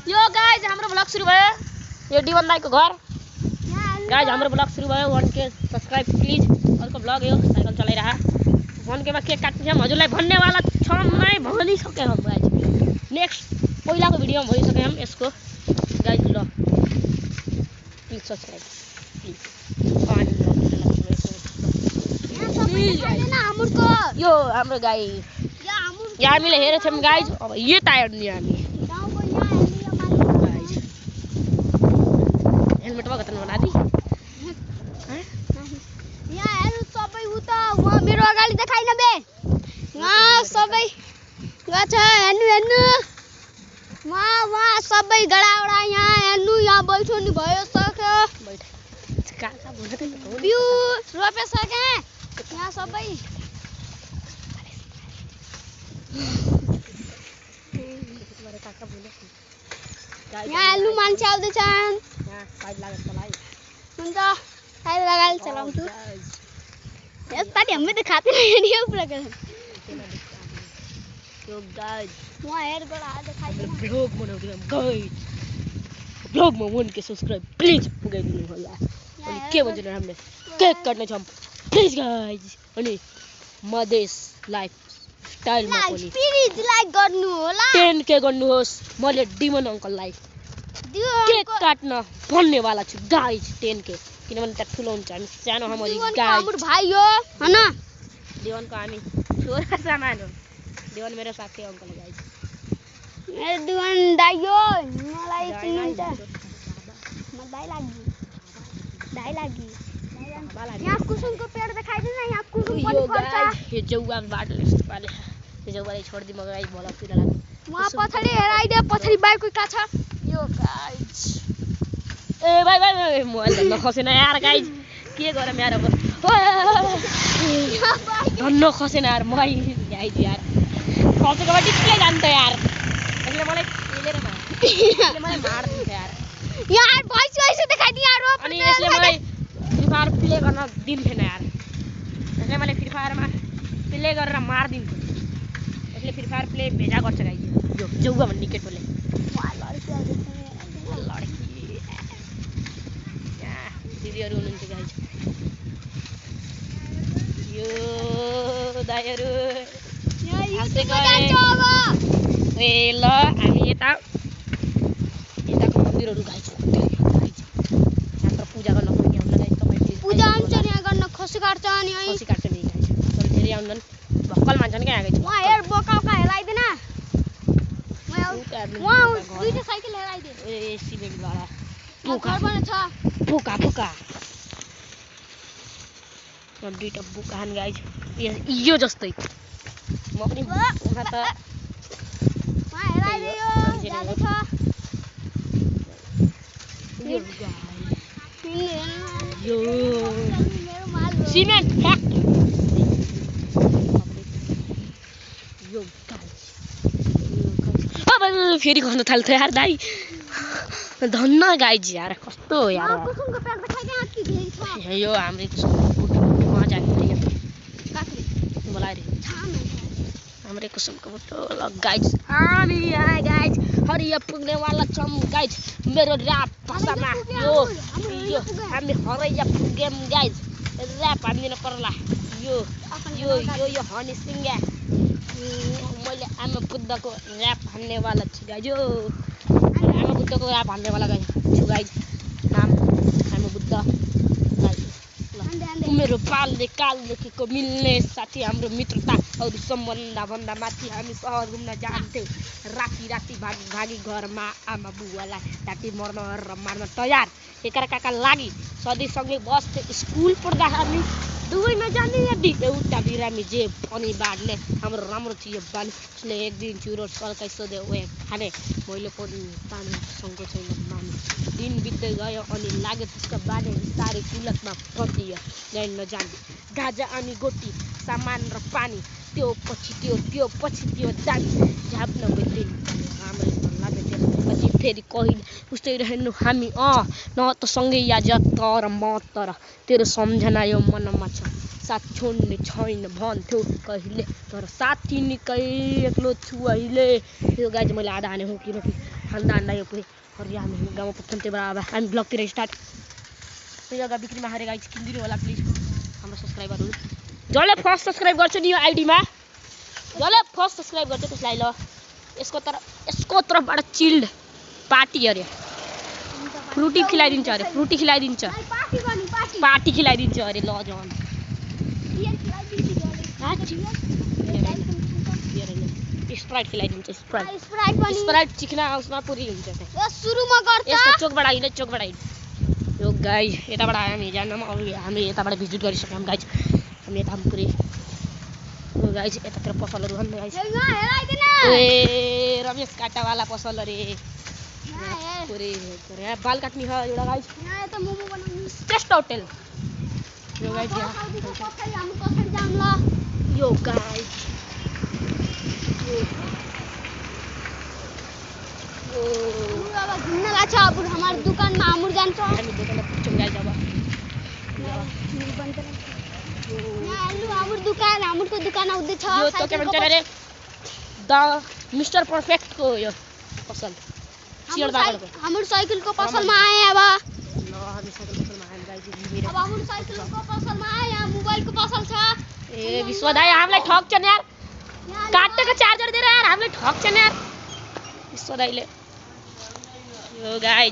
यो गाइज हाम्रो ब्लग सुरु भयो। यो डिवन दाइको घर। गाइज हाम्रो ब्लग सुरु भयो। 1K subscribe please. अर्को ब्लग यो साइकल चलाइरहा 1K मा केक काट्ने हम हजुरलाई भन्नेवाला छौं नै भनिसके हम गाइज। नेक्स्ट पहिलाको भिडियोमा भनिसके हम यसको गाइज ल प्लिज सब्स्क्राइब प्लिज। यो हाम्रो गाई यहाँ हामीले हेरेको थियौँ गाइज। अब यो टायर नि हामी हेलमेट मा घटना बना दी। यहाँ हेर्नु सबै उता वहाँ मेरो अगाडि देखाइन बे। यहाँ सबै गछ हेर्नु वहाँ सबै गडावडा यहाँ हेर्नु यहाँ बैठो नि भयो सक्यो। बैठ काका बोल्दै त बिउ रोपे सके यहाँ सबै तुम्हारे काका बोले यहाँ हेर्नु मान्छे आउँदैछन्। यहाँ साइड लागेर चलाइ हुन्छ साइड लगाएर चलाउँछु। यस्ता नि हामी त खाते नि यो प्रकार यो गाइज वहाँ हेर गडा देखाइदिनु ब्लॉग बनाउँदै हम गाइज। ब्लॉग मा 1K सब्स्क्राइब प्लिज पुगाइदिनु होला। अनि के भन्छ र हामीले केक काट्ने छौं प्लिज गाइज। अनि मधेस लाइफ स्टाइल मा पनि प्लिज लाइक गर्नु होला। 10K गर्नुहोस्। मैले डिमन अंकललाई केक काट्न भन्नेवाला छु गाइज 10K। किनभने त ठुलो हुन्छ हामी सानो हम गाइज। हाम्रो भाइ हो हैन। डिवनको हामी छोरा सामान हो। डिवन मेरो साथी अंकल गाइज। मेरो डिवन दाइ हो मलाई चिन्छ। म दाइ लागि यहाँ कुसुमको पेड़ देखाइदिनु यहाँ कुसुम पनि फल्छ। यो जौवा बाटो यस्तो पाले यो जौवाले छोड्दि म गाइज भलतिर लाग्यो। वहाँ पछाडी हेराइदे पछाडी बाइकको का छ यो गाइज। ए भाइ मोबाइल धन्न खसेन यार गाइज। के गरम यार अब धन्न खसेन यार मै गाइज यार। खसेको भए डिस्प्ले जान्छ यार। यसले मलाई पेलेर मलाई मार्दिन्छ यार। यहाँ भइस देखाइदि यार। अनि यसले मलाई फ्री फायर प्ले गर्न दिन्थेन यार। यसले मलाई फ्री फायरमा प्ले गरेर मार्दिन्थ्यो। यसले फ्री फायर प्ले भेजा गर्छ गाइज। यो जौवा भन्ने केटोले दिदीहरू हुनुहुन्छ गाइज। यो दाइहरू ए ल हामी यताको मन्दिरहरू गाइज हाम्रो पूजा गर्न पनि आउन गाइज। तपाईँ पूजा हुन्छ नि गर्न खसी काट्छ नि खसी काट्छ नि गाइज। तर फेरि आउँदैन भक्कल मान्छन् क्या गाइज। वहाँ हेर बोकाउका हेराइदिन। वहाँ दुईटा साइकल हेराइदे। ए सिमेन्ट भाडा घर पनि छ बोका दुईटा बोकान गाइज। यो जस्तै म पनि उहाँ त वहाँ हेराइदे यो जाले छ यो मेरो माल हो सिमेन्ट फ्याक्ट्री यो गाइज। अब फेरि गर्न थाल्छ यार दाइ धन्न गाइज यार। कस्तो हो यार। कुसुमको पेड़ देखाइदे यहाँ के घेरी छ। यो हाम्रो कुसुमको कहाँ जाने यहाँ काक्रे बोलाए रे हाम्रो कुसुमको फोटो ल गाइज। हामी यहाँ गाइज हरिया पुग्नेवाला छौँ गाइज। मेरो ऱ्याप भाषामा यो हामी हरिया पुग्यौँ गाइज। ऱ्याप हान्दिन पर्ला यो हनी सिंह मैले आमा बुद्धको ऱ्याप हान्नेवाला छु गाइज। यो आमा बुद्धको ऱ्याप हान्नेवाला गाइज छु गाइज। नाम आमा बुद्ध गाइज। मेरो पालले कालदेखिको मिल्ने साथी हाम्रो मित्रता अरू सम्बन्धभन्दा माथि हामी सहर घुम्न जान्थ्यौँ। राति भागी घरमा आमा बुवालाई राति मर्न र मार्न तयार एकअर्काका लागि सधैँ सँगै बस्थ्यो। स्कुल पढ्दा हामी दुवैमा जाने यदि एउटा बिरामी जे पनि बाँड्ने हाम्रो राम्रो थियो बानी। उसले एक दिन चुरो सल्काइ सोध्यो ओए खाने मैले पनि तानीसँग छैन माने। दिन बित्दै गयो अनि लाग्यो त्यसको बानी बिस्तारै कुलतमा फसियो गइ नजान्ने गाजा अनि गोटी सामान र पानी त्यो पछि त्यो दामी झाप्न दिन राम्रै लाग्यो त्यसपछि फेरि कहिले उस्तै रहनु हामी न त सँगै या तर म तर तेरो सम्झना यो मनमा छ साथ छोड्ने छैन भन्थ्यो कहिले तर साथी निकै एक्लो छु अहिले। यो गाइज मैले आधा हाने हो किनकि हान्दा यो पुरै हरिया हामी गाउँमा पुग्छौँ त्यो बेला अब हामी ब्लगतिर स्टार्ट। यो जग्गा बिक्रीमा हारे गाइज किनिदिनु होला प्लिज हाम्रो सब्सक्राइबरहरू जसले फर्स्ट सब्सक्राइब गर्छ नि यो आइडीमा जसले फर्स्ट सब्सक्राइब गर्छ त्यसलाई ल यसको तर्फबाट चिल्ड पार्टी अरे फ्रुटी खिलाइदिन्छ अरे फ्रुटी खिलाइदिन्छ पार्टी खिलाइदिन्छ अरे ल जन स्प्राइट खिलाइदिन्छ स्प्राइट चिक्न उसमा पुरी हुन्छ सुरुमा गर्छ यसको चोकबाट आइन यो गाइज यताबाट आयो हामी जान्नमा अब हामी यताबाट भिजिट गरिसक्यौँ गाइज हामी यता पुरै यो गाइज यतातिर पसलहरू छन् गाइज ए रमेश काटावाला पसल अरे पुरै यहाँ बाल काट्ने छ एउटा गाइज टेस्ट होटल यो गाइज यो गाइज घुम्न लाग्छ अब हाम्रो दुकानमा हाम्रो जान्छ हामी दोकानमा पुग्छौँ गाइज अब हाम्रो दुकान आउँदैछ यो त के भन्छ अरे द मिस्टर पर्फेक्टको यो पसल हाम्रो साइकलको पसलमा आए अब ल हामी साइकल पसलमा आयौँ गाइज अब हाम्रो साइकलको पसलमा आए यहाँ मोबाइलको पसल छ ए विश्व दाइ हामीलाई ठग्छन् यार काटेको चार्जर दिएर यार हामीलाई ठग्छन् यार विश्व दाइले यो गाइज